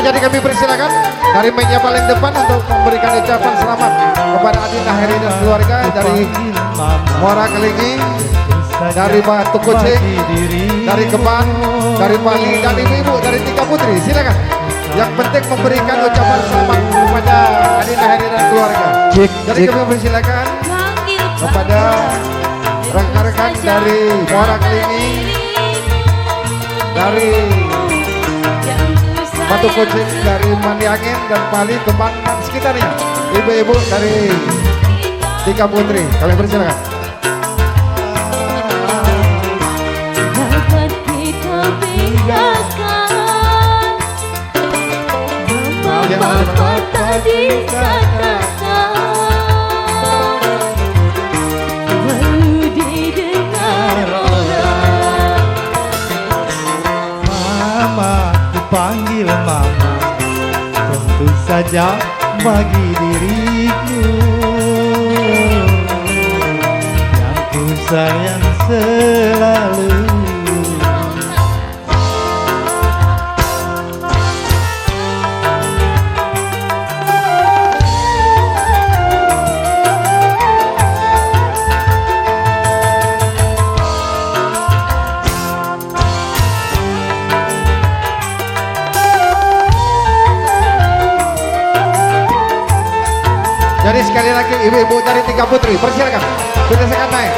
jadi kami persilakan dari meja paling depan untuk memberikan ucapan selamat kepada Adinda Heri dan keluarga dari Muara Kelingi, dari Batu Kucing, dari Kebang, dari Bali, dan ibu-ibu dari Tiga Putri. Silakan. Yang penting memberikan ucapan selamat kepada Adinda Heri dan keluarga. Jadi kami persilakan kepada rekan-rekan dari Muara Kelingi, dari Batu Kucing, dari Mandi Angin dan Bali, Kebang dan sekitarnya. Ibu-ibu dari Tiga Putri, kami persilakan. Dapat kita bedakan mengapa tadi katakan perlu didengar orang. Mama, ku panggil mama, tentu saja bagi diriku yang ku sayang selalu. Jadi sekali lagi ibu-ibu dari Tiga Putri, persilakan. Sudah sangat naik.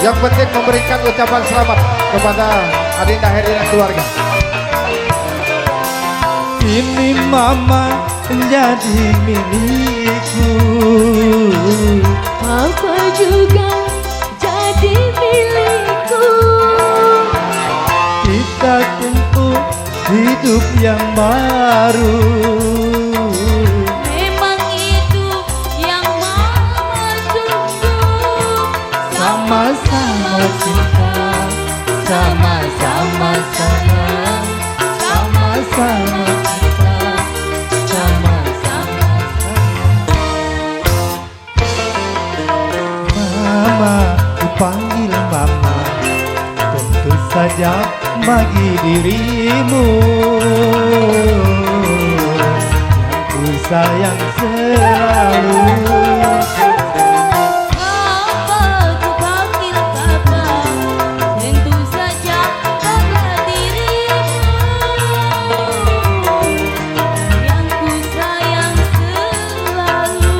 Yang penting memberikan ucapan selamat kepada Adinda Heri dan keluarga. Ini mama menjadi milikku, Papa juga jadi milikku. kita tentu hidup yang baru. Memang itu yang mama tunggu. Sama-sama cinta, sama-sama sayang, sama-sama cinta, sama-sama sayang. Mama, ku panggil mama, tentu saja bagi dirimu yang ku sayang selalu. Papa, ku panggil papa, tentu saja bangga dirimu yang ku sayang selalu.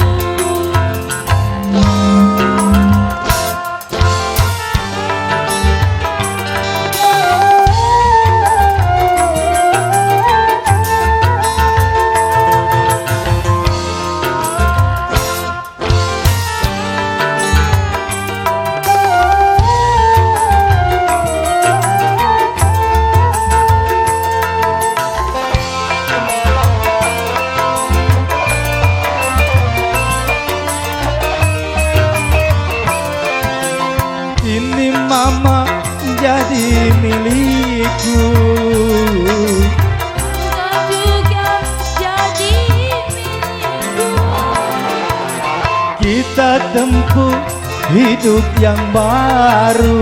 Ini mama jadi milikku, Engkau juga jadi milikku. kita tempuh hidup yang baru.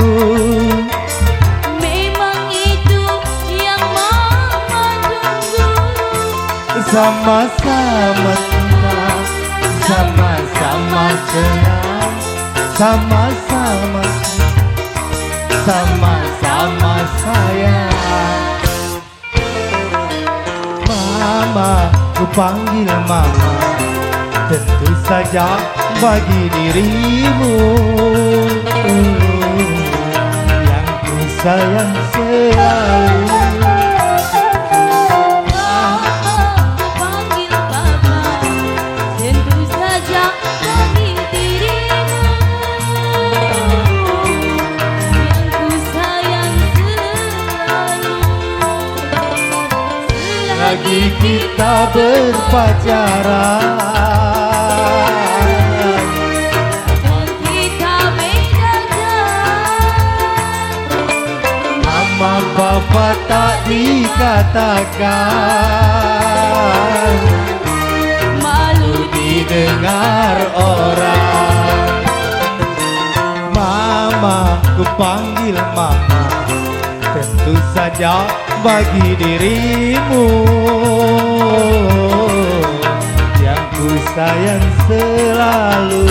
Memang itu yang mama tunggu. Sama-sama cinta, sama-sama senang, sama-sama sama-sama sayang. Mama, ku panggil mama, tentu saja bagi dirimu yang ku sayang selalu. Papa, ku panggil papa, tentu saja bagi dirimu yang ku sayang selalu. Selagi kita berpacaran, dan kita bedakan, mama papa tak dikatakan, malu didengar orang. Mama, ku panggil mama, tentu Tentu saja bagi dirimu yang ku sayang selalu.